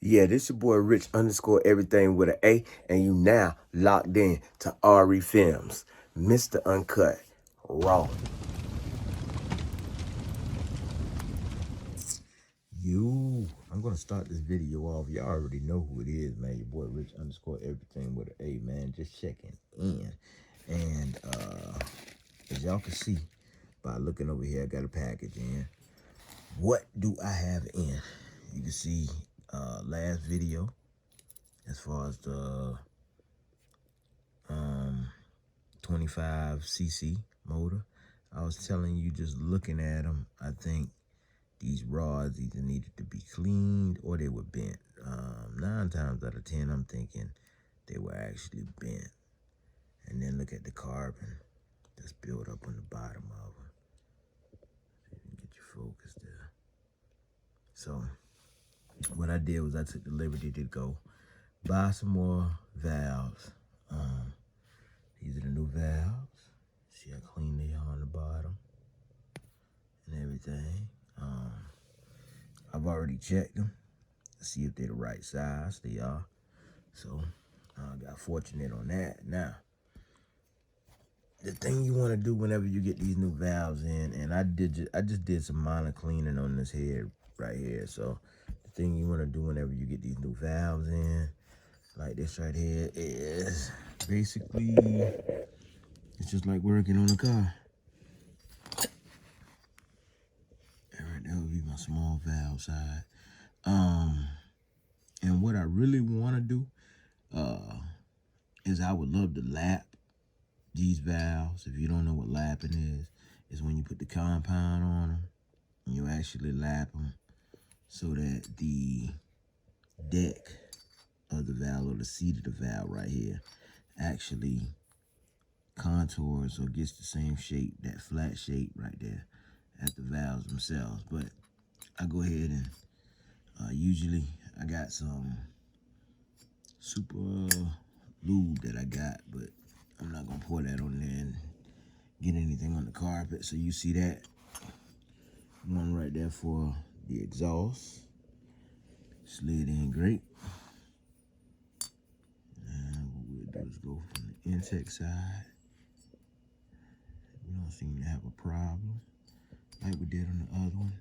Yeah, this your boy Rich underscore everything with an A, and you now locked in to RE Films, Mr. Uncut, Raw. I'm gonna start this video off. Y'all already know who it is, man. Your boy Rich underscore everything with an A, man. Just checking in. And as y'all can see by looking over here, I got a package in. What do I have in? You can see last video as far as the 25cc motor. I was telling you, just looking at them, I think these rods either needed to be cleaned or they were bent. 9 times out of 10, I'm thinking they were actually bent. And then look at the carbon that's built up on the bottom of them. See if you can get your focus there. So what I did was I took the liberty to go buy some more valves. These are the new valves. See how clean they are on the bottom and everything. I've already checked them to see if they're the right size. They are. So I got fortunate on that. Now, the thing you want to do whenever you get these new valves in, and I just did some minor cleaning on this head right here. So the thing you want to do whenever you get these new valves in, like this right here, is basically it's just like working on a car. All right, that would be my small valve side. And what I really want to do is I would love to lap these valves. If you don't know what lapping is when you put the compound on them and you actually lap them so that the deck of the valve or the seat of the valve right here actually contours or gets the same shape, that flat shape right there, as the valves themselves. But I go ahead and usually I got some super lube that I got, but I'm not gonna pour that on there and get anything on the carpet. So you see that one right there for the exhaust, slid in great. And what we'll do is go from the intake side. We don't seem to have a problem like we did on the other one.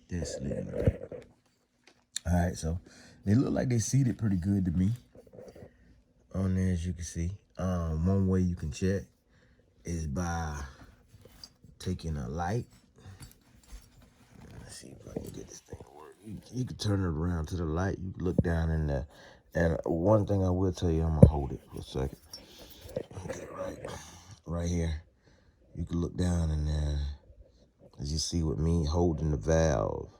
That's slid in great. All right, so they look like they seated pretty good to me on there, as you can see. One way you can check is by taking a light. Let's see if I can get this thing to work. You can turn it around to the light. You can look down in there. And one thing I will tell you, I'm gonna hold it for a second. Get it right here. You can look down in there. As you see with me holding the valve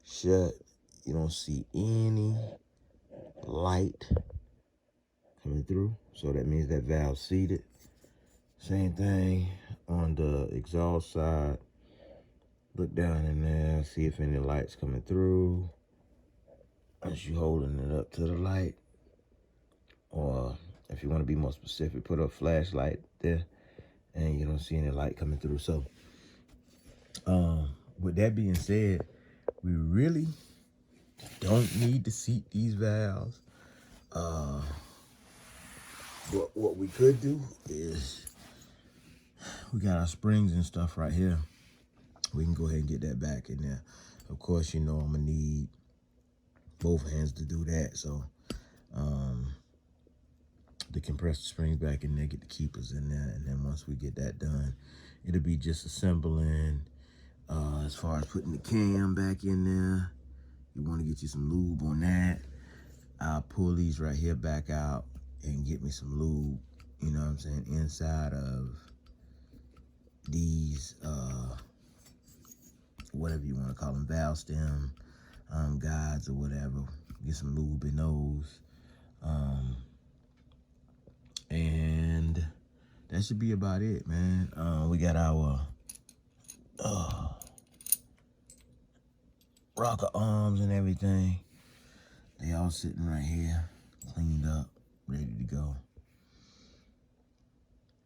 shut, you don't see any light coming through. So that means that valve's seated. Same thing on the exhaust side. Look down in there, see if any light's coming through. As you holding it up to the light. Or if you want to be more specific, put a flashlight there and you don't see any light coming through. So with that being said, we really don't need to seat these valves. What we could do is we got our springs and stuff right here. We can go ahead and get that back in there. Of course, you know I'm gonna need both hands to do that. So the compressor springs back in there, get the keepers in there, and then once we get that done, it'll be just assembling. As far as putting the cam back in there, you want to get you some lube on that. I'll pull these right here back out and get me some lube, you know what I'm saying, inside of these, whatever you want to call them, valve stem guides or whatever. Get some lube in those. And that should be about it, man. We got our rocker arms and everything. They all sitting right here, cleaned up, ready to go.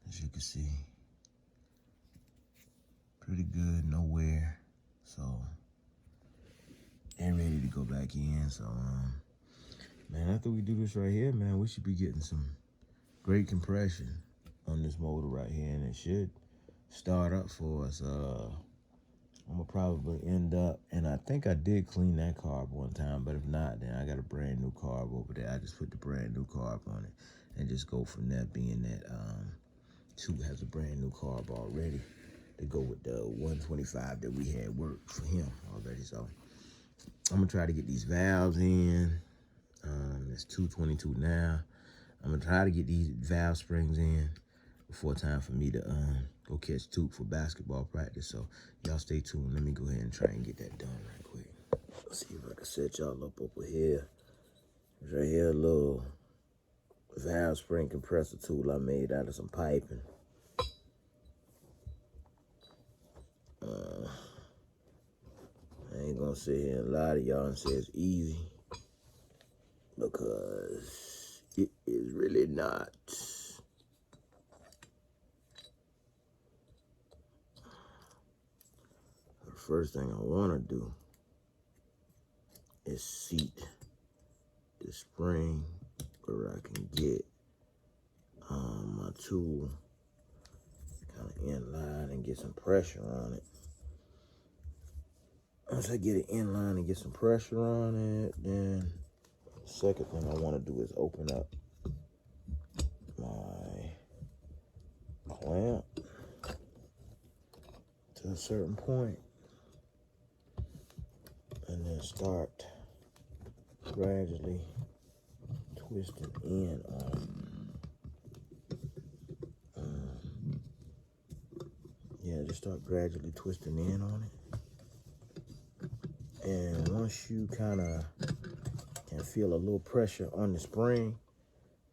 As you can see, pretty good, no wear. So they're ready to go back in. So Man, after we do this right here, man, we should be getting some great compression on this motor right here, and it should start up for us. I'm gonna probably end up, and I think I did clean that carb one time, but if not, then I got a brand new carb over there. I just put the brand new carb on it and just go from there, being that Toot has a brand new carb already to go with the 125 that we had worked for him already. So I'm gonna try to get these valves in. It's 2:22 now. I'm gonna try to get these valve springs in before time for me to go catch Toot for basketball practice. So y'all stay tuned. Let me go ahead and try and get that done right quick. Let's see if I can set y'all up over here. Right here, a little valve spring compressor tool I made out of some piping. I ain't gonna sit here and lie to y'all and say it's easy, because it is really not. The first thing I want to do is seat the spring where I can get my tool kind of in line and get some pressure on it. Once I get it in line and get some pressure on it, then the second thing I want to do is open up my clamp to a certain point and then start gradually twisting in on. Just start gradually twisting in on it. And once you kind of can feel a little pressure on the spring,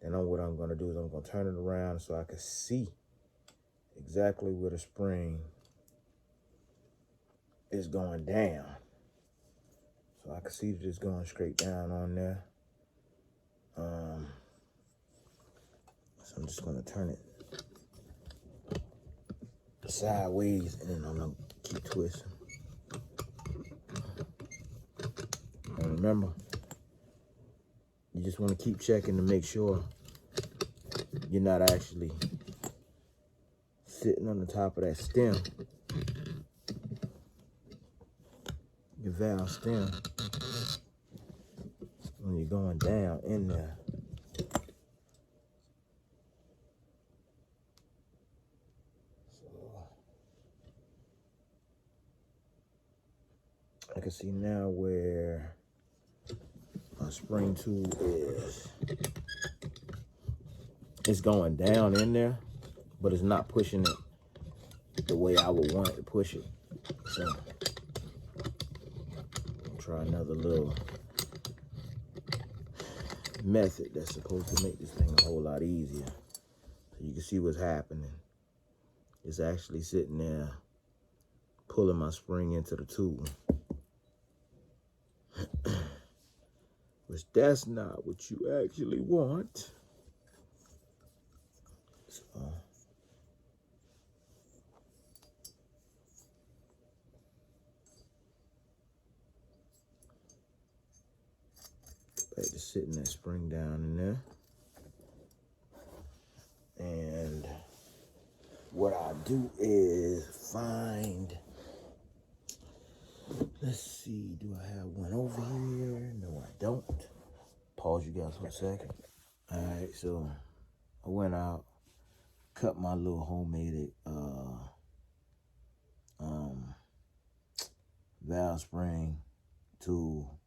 then what I'm going to do is I'm going to turn it around so I can see exactly where the spring is going down. So I can see that it's going straight down on there. So I'm just going to turn it sideways, and then I'm going to keep twisting. And remember, you just want to keep checking to make sure you're not actually sitting on the top of that stem, your valve stem, when you're going down in there. I can see now where my spring tool is. It's going down in there, but it's not pushing it the way I would want it to push it. So I'll try another little method that's supposed to make this thing a whole lot easier. So you can see what's happening. It's actually sitting there pulling my spring into the tool. Which that's not what you actually want. So back to sitting that spring down in there. And what I do is find, let's see, do I have one over here? No, I don't. Pause you guys for a second. All right, so I went out, cut my little homemade valve spring tool,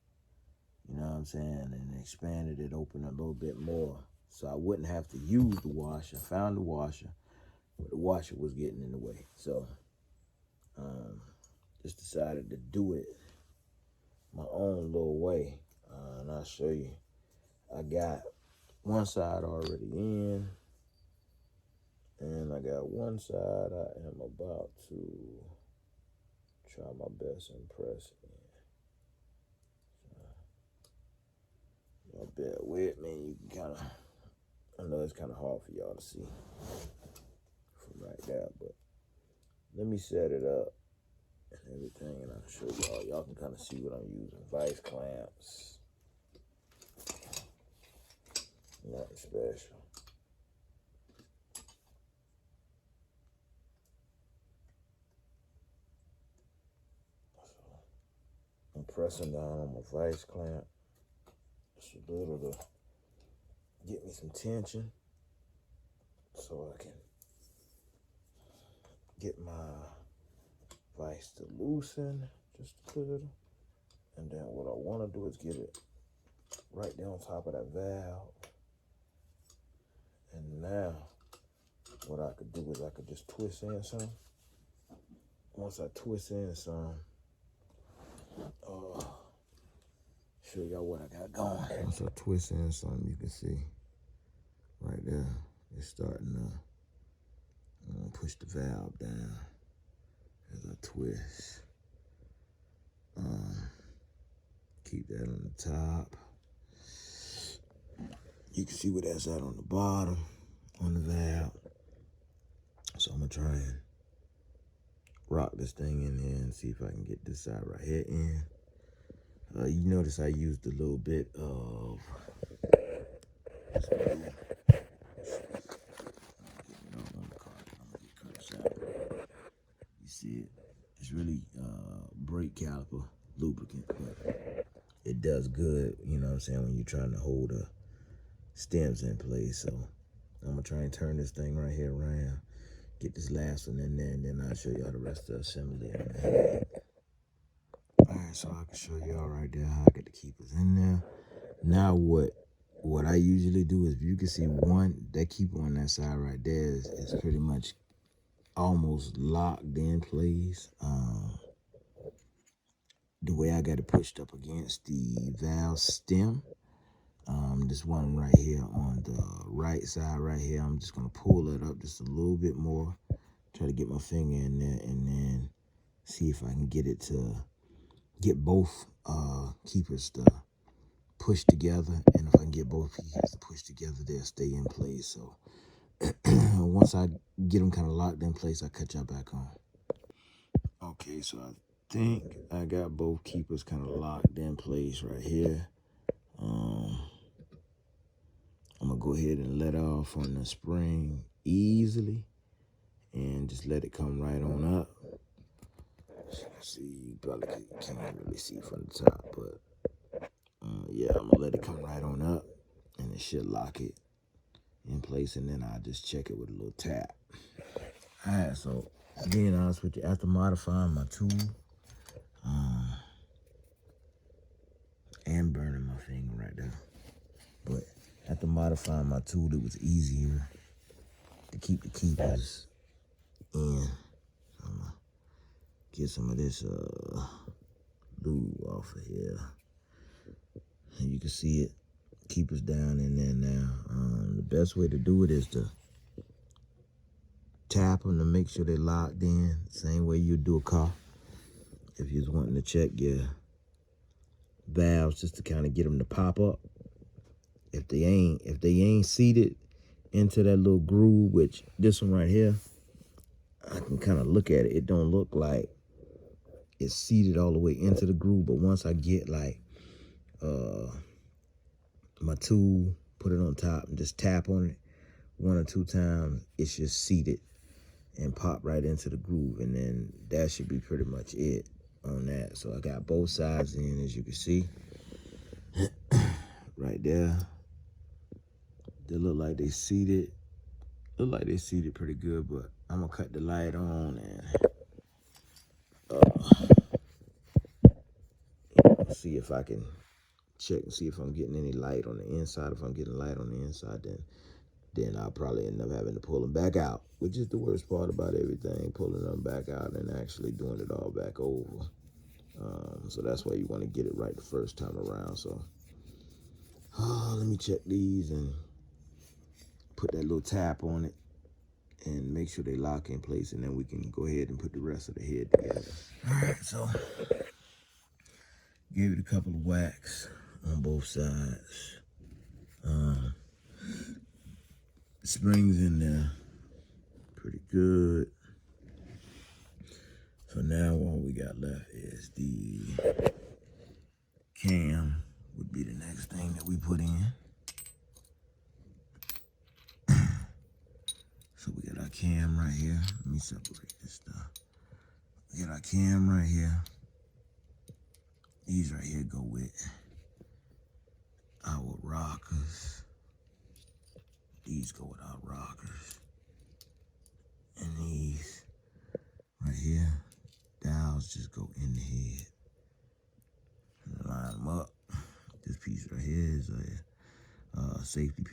you know what I'm saying, and expanded it open a little bit more so I wouldn't have to use the washer. I found the washer, but the washer was getting in the way. So just decided to do it my own little way. And I'll show you. I got one side already in, and I got one side I am about to try my best and press in. So, y'all bear with me. You can kind of, I know it's kind of hard for y'all to see from right there, but let me set it up and everything, and I'll show y'all. Y'all can kind of see what I'm using. Vice clamps. nothing special. So I'm pressing down on my vice clamp just a little to get me some tension so I can get my vice to loosen just a little. And then what I want to do is get it right there on top of that valve. And now what I could do is I could just twist in some. Once I twist in some, show y'all what I got going. Once I twist in some, you can see right there, it's starting to push the valve down as I twist. Keep that on the top. You can see where that's at on the bottom, on the valve. So I'm gonna try and rock this thing in there and see if I can get this side right here in. You notice I used a little bit of you see it? It's really brake caliper lubricant, but it does good, you know what I'm saying, when you're trying to hold the stems in place. So I'm gonna try and turn this thing right here around, get this last one in there, and then I'll show y'all the rest of the assembly on the head. All right, so I can show y'all right there how I get the keepers in there. Now what I usually do is, if you can see that keeper on that side right there is pretty much almost locked in place. The way I got it pushed up against the valve stem, this one right here on the right side right here, I'm just gonna pull it up just a little bit more, try to get my finger in there, and then see if I can get it to get both keepers to push together. And if I can get both keepers to push together, they'll stay in place. So once I get them kind of locked in place, I cut y'all back on. Okay, so I think I got both keepers kind of locked in place right here. I'm gonna go ahead and let off on the spring easily and just let it come right on up. As you can see, you probably can't really see from the top, but yeah, I'm gonna let it come right on up, and it should lock it in place, and then I'll just check it with a little tap. All right, so being honest with you, after modifying my tool and burning my finger right there, but after modifying my tool, it was easier to keep the keepers in. So I'm gonna get some of this lube off of here. And you can see it, keepers down in there now. The best way to do it is to tap them to make sure they're locked in, same way you do a car. If you're wanting to check your valves, just to kind of get them to pop up. If they ain't seated into that little groove, which this one right here, I can kind of look at it. It don't look like it's seated all the way into the groove, but once I get like my tool, put it on top and just tap on it 1 or 2 times, it's just seated and pop right into the groove, and then that should be pretty much it on that. So I got both sides in, as you can see right there. They look like they seated. Look like they seated pretty good, but I'm gonna cut the light on and see if I can check and see if I'm getting any light on the inside. If I'm getting light on the inside, then I'll probably end up having to pull them back out, which is the worst part about everything, pulling them back out and actually doing it all back over. So that's why you want to get it right the first time around. So let me check these and put that little tap on it and make sure they lock in place, and then we can go ahead and put the rest of the head together. All right, so give it a couple of whacks on both sides. Springs in there pretty good. So now all we got left is the cam would be the next thing that we put in. cam right here. Let me separate this stuff. We got our cam right here. These right here go with our rockers. These go with our rockers. And these right here, dials just go in the head. And line them up. This piece right here is a safety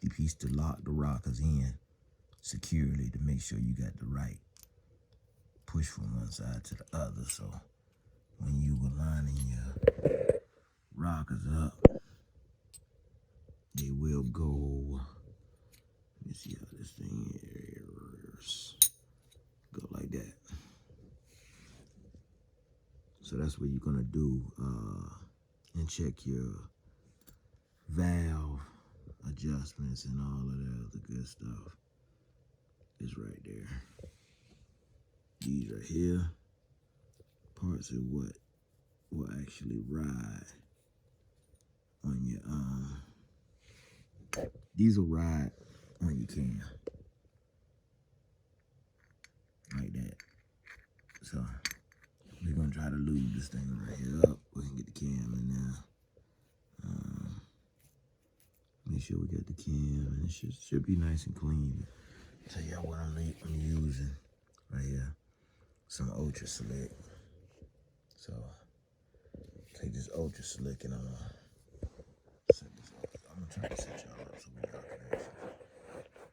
piece to lock the rockers in securely to make sure you got the right push from one side to the other. So when you were lining your rockers up, they will go. Let me see how this thing is. Go like that. So that's what you're gonna do and check your valve adjustments and all of that other good stuff. Is right there. These right here, parts of what will actually ride on your these will ride on your cam. Like that. So we're gonna try to lube this thing right here up. We can get the cam in there. Make sure we get the cam, and it should be nice and clean. Tell y'all what I'm using right here. Some Ultra Slick. So take this Ultra Slick and I'm gonna set this up. I'm gonna try to set y'all up so y'all can actually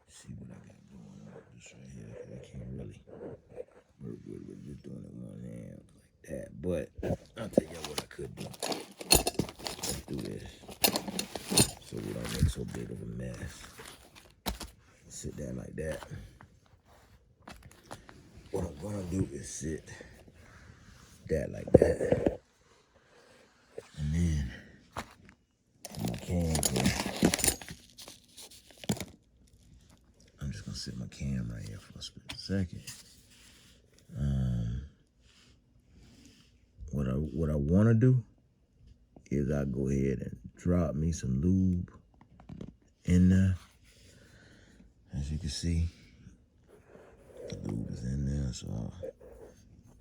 see what I got going on with this right here. Cause I can't really work with just doing it one hand like that. But I'll tell y'all what I could do. Let's do this so we don't make so big of a mess. Sit that like that. What I'm gonna do is sit that like that. And then my cam here. I'm just gonna sit my cam right here for a split second. What I wanna do is I go ahead and drop me some lube in there. As you can see, the lube is in there, so I'll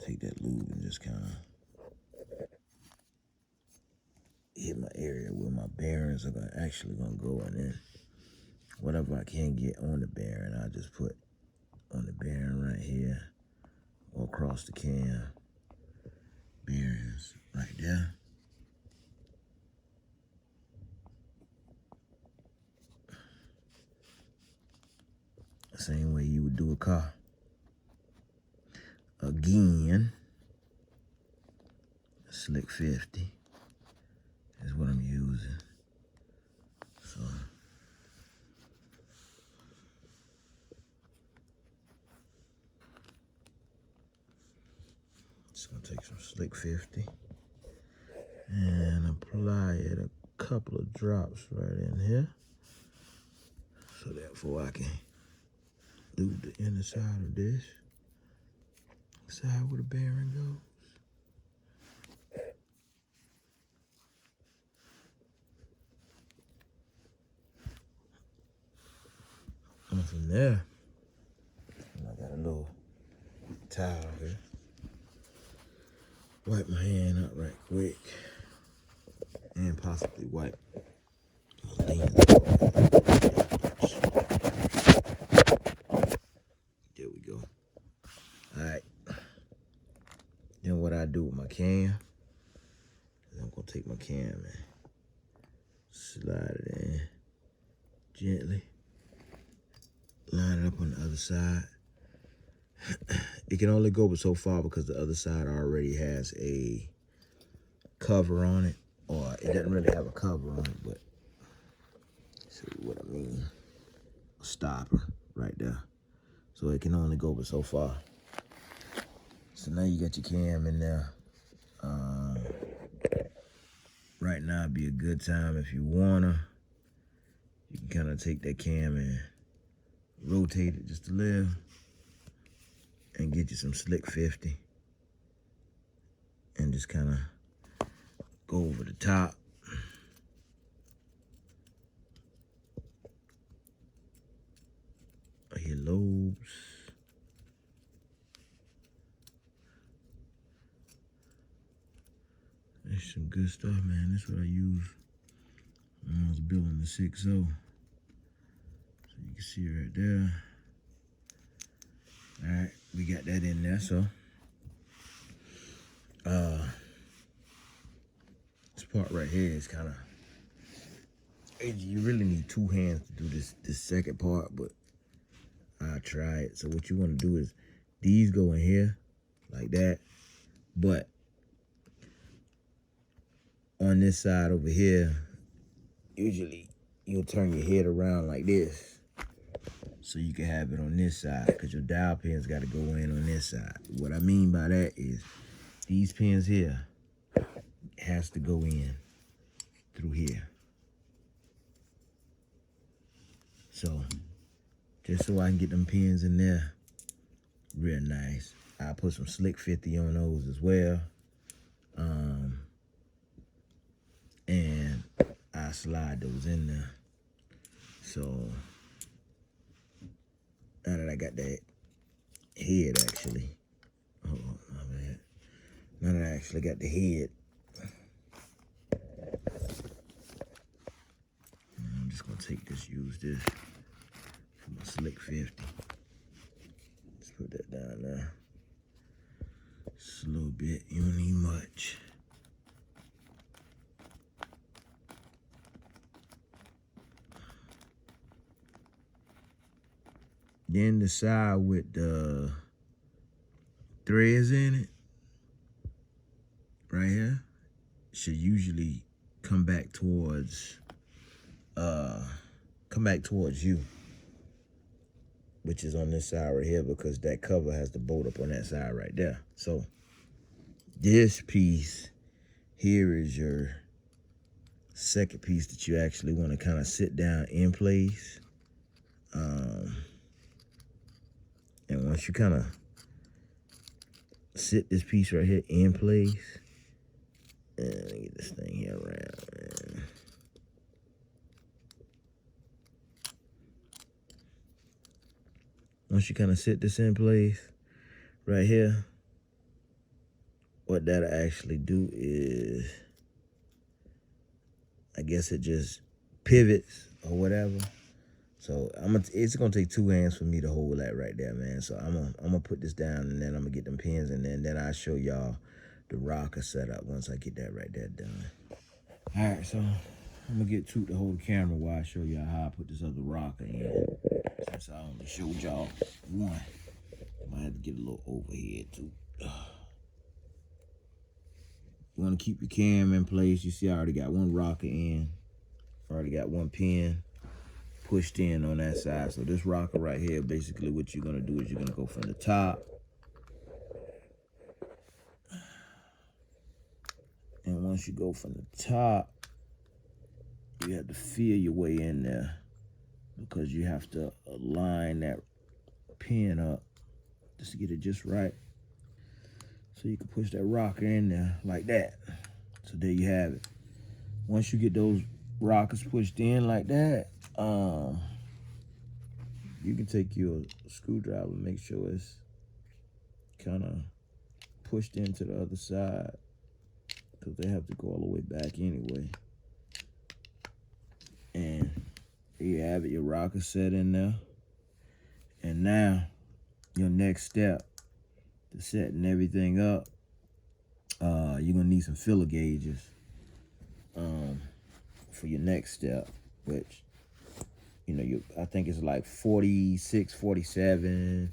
take that lube and just kind of hit my area where my bearings are actually gonna go, and then whatever I can get on the bearing, I'll just put on the bearing right here or across the cam. Bearings right there. Same way you would do a car. Again, Slick 50 is what I'm using. So just gonna take some Slick 50 and apply it a couple of drops right in here. So therefore I can lube the inner side of this, side where the bearing goes. And from there, I got a little towel here. Wipe my hand up right quick, and possibly wipe my lens. There we go. All right. Then what I do with my cam is I'm gonna take my cam and slide it in gently. Line it up on the other side. It can only go but so far because the other side already has a cover on it, or it doesn't really have a cover on it, but see what I mean? A stopper right there. So it can only go but so far. So now you got your cam in there. Right now would be a good time if you wanna. You can kind of take that cam and rotate it just a little and get you some Slick 50 and just kind of go over the top. Hit your lobes. That's some good stuff, man. That's what I used when I was building the 6.0. So you can see right there. All right, we got that in there. So this part right here is kind of, you really need 2 hands to do this second part, but I'll try it. So what you want to do is these go in here like that, but on this side over here, usually you'll turn your head around like this so you can have it on this side, because your dowel pins got to go in on this side. What I mean by that is these pins here has to go in through here. So just so I can get them pins in there real nice, I put some Slick 50 on those as well. And I slide those in there. So now that I got that head, actually, oh my bad. Now that I actually got the head, I'm just gonna use this for my Slick 50. Let's put that down there. Just a little bit, you don't need much. Then the side with the threads in it, right here, should usually come back towards you, which is on this side right here, because that cover has the bolt up on that side right there. So this piece here is your second piece that you actually want to kind of sit down in place. And once you kind of sit this piece right here in place, and let me get this thing here around, man. Once you kind of sit this in place right here, what that'll actually do is, I guess it just pivots or whatever. So it's gonna take 2 hands for me to hold that right there, man. So I'm gonna put this down, and then I'm gonna get them pins, and then I'll show y'all the rocker setup once I get that right there done. All right, so I'm gonna get Toot to hold the camera while I show y'all how I put this other rocker in. Since I only showed y'all one, I might have to get a little overhead too. You wanna keep your cam in place. You see I already got one rocker in. I already got one pin pushed in on that side. So this rocker right here, basically what you're gonna do is you're gonna go from the top, and once you go from the top, you have to feel your way in there, because you have to align that pin up just to get it just right, so you can push that rocker in there like that. So there you have it. Once you get those rockers pushed in like that, you can take your screwdriver, make sure it's kind of pushed into the other side, because they have to go all the way back anyway. And there you have it, your rocker set in there. And now your next step to setting everything up, you're gonna need some filler gauges for your next step, which, you know, I think it's like 46, 47,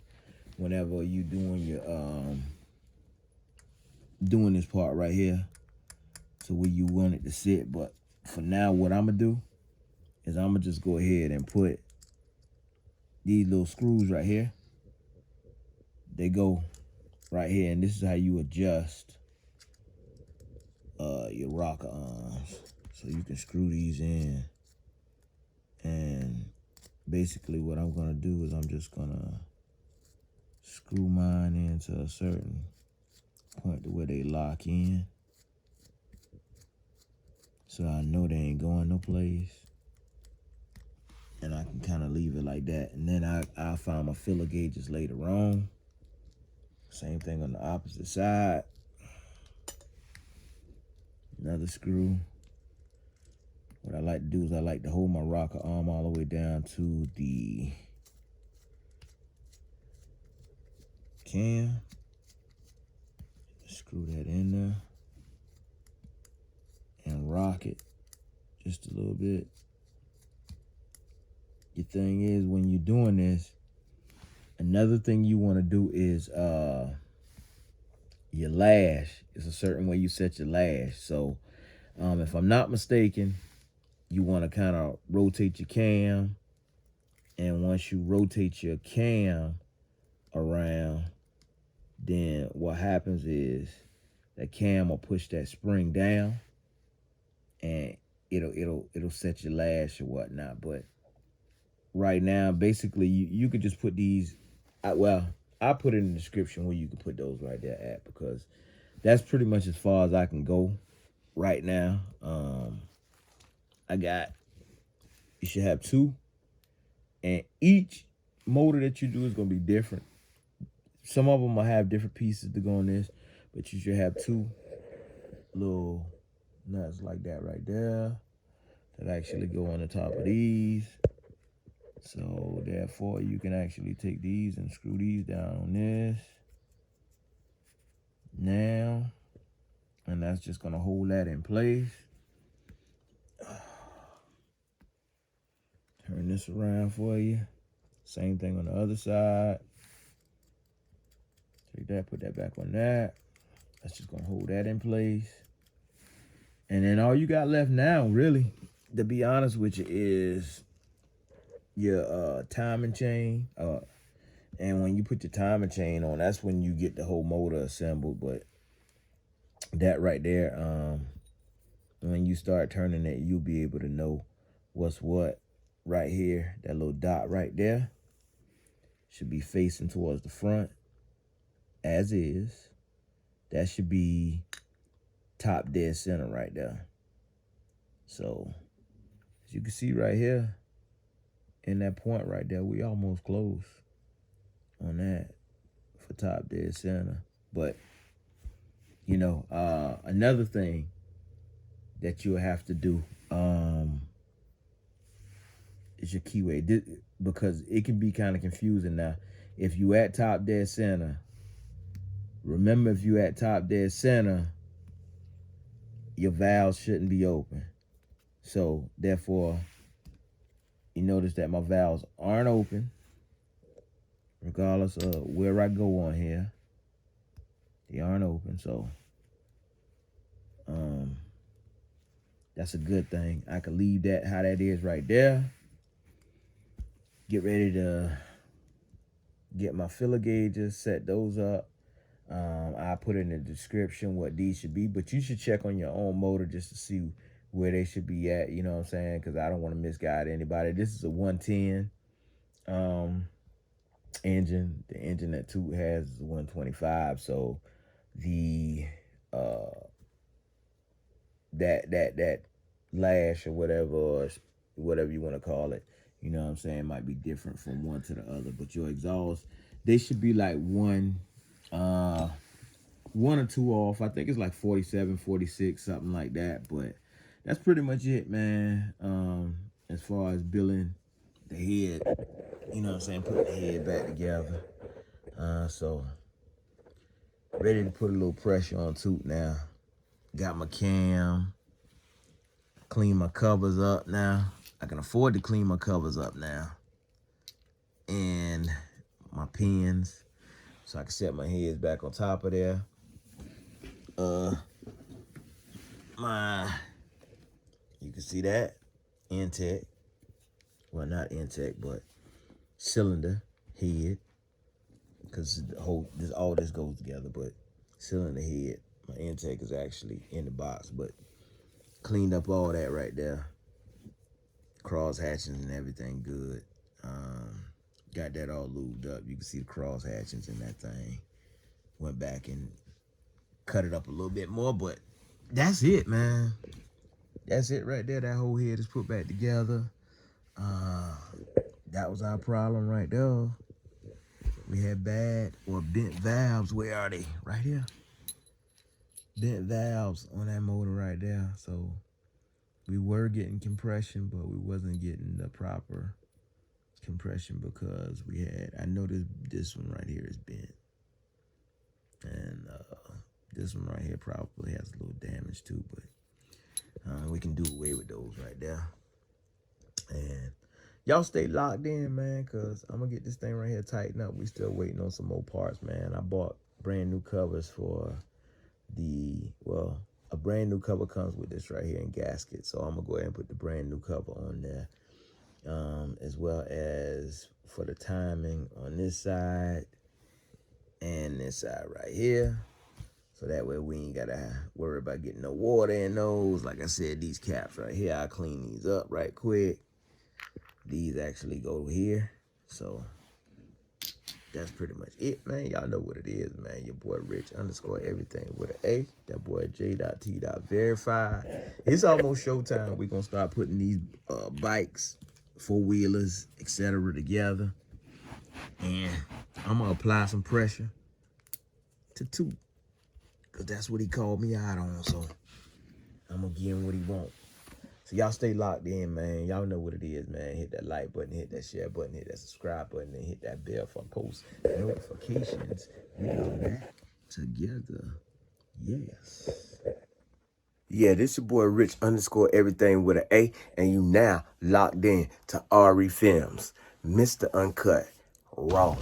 whenever you doing your doing this part right here, to where you want it to sit. But for now, what I'm gonna do is I'm gonna just go ahead and put these little screws right here. They go right here, and this is how you adjust your rocker arms. So you can screw these in, and basically what I'm gonna do is I'm just gonna screw mine into a certain point to where they lock in, so I know they ain't going no place. and I can kind of leave it like that. And then I'll find my filler gauges later on. Same thing on the opposite side. Another screw. What I like to do is I like to hold my rocker arm all the way down to the cam. Screw that in there and rock it just a little bit. The thing is, when you're doing this, another thing you want to do is your lash. It's a certain way you set your lash. So if I'm not mistaken, you want to kind of rotate your cam, and once you rotate your cam around, then what happens is that cam will push that spring down, and it'll set your lash or whatnot. But right now, basically, you could just put these. I put it in the description where you can put those right there at, because that's pretty much as far as I can go right now. You should have 2, and each motor that you do is gonna be different. Some of them will have different pieces to go on this, but you should have 2 little nuts like that right there that actually go on the top of these. So therefore, you can actually take these and screw these down on this now, and that's just gonna hold that in place. Turn this around for you. Same thing on the other side. Take that, put that back on that. That's just gonna hold that in place. And then all you got left now, really, to be honest with you, is your timing chain. And when you put your timing chain on, that's when you get the whole motor assembled. But that right there, when you start turning it, you'll be able to know what's what right here. That little dot right there should be facing towards the front, as is. That should be top dead center right there. So as you can see right here, in that point right there, we almost close on that for top dead center. But another thing that you'll have to do is your keyway, because it can be kind of confusing. Now, if you at top dead center, remember, if you at top dead center, your valves shouldn't be open. So therefore, you notice that my valves aren't open, regardless of where I go on here. They aren't open. So that's a good thing. I can leave that how that is right there. Get ready to get my filler gauges, set those up. I put in the description what these should be, but you should check on your own motor just to see where they should be at, you know what I'm saying? Because I don't want to misguide anybody. This is a 110 engine. The engine that Toot has is 125, so the that lash or whatever you want to call it, you know what I'm saying, might be different from one to the other. But your exhaust, they should be like one or two off. I think it's like 47, 46, something like that. But that's pretty much it, man. As far as building the head, you know what I'm saying, put the head back together. So ready to put a little pressure on Toot now. Got my cam, clean my covers up now. I can afford to clean my covers up now. And my pins, so I can set my heads back on top of there. You can see that intake. Well, not intake, but cylinder head, because all this goes together. But cylinder head, my intake is actually in the box, but cleaned up all that right there. Cross hatchings and everything good. Got that all lubed up. You can see the cross hatchings in that thing. Went back and cut it up a little bit more, but that's it, man. That's it right there. That whole head is put back together. That was our problem right there. We had bad or bent valves. Where are they? Right here. Bent valves on that motor right there. So we were getting compression, but we wasn't getting the proper compression because we had, I know this one right here is bent. And this one right here probably has a little damage too, but we can do away with those right there. And y'all stay locked in, man, because I'm going to get this thing right here tightened up. We still waiting on some more parts, man. I bought brand new covers for a brand new cover comes with this right here in gasket. So I'm going to go ahead and put the brand new cover on there. As well as for the timing on this side and this side right here. So that way we ain't gotta worry about getting no water in those. Like I said, these caps right here, I'll clean these up right quick. These actually go here. So that's pretty much it, man. Y'all know what it is, man. Your boy Rich _ everything with an A. That boy J.T.Verify. It's almost showtime. We're gonna start putting these bikes, four-wheelers, etc. together. And I'm gonna apply some pressure to Toot, because that's what he called me out on. So I'm gonna give him what he wants. So y'all stay locked in, man. Y'all know what it is, man. Hit that like button, hit that share button, hit that subscribe button, and hit that bell for post notifications. We are back together. Yes. Yeah, this your boy Rich _ everything with an A, and you now locked in to RE Films, Mr. Uncut, Raw.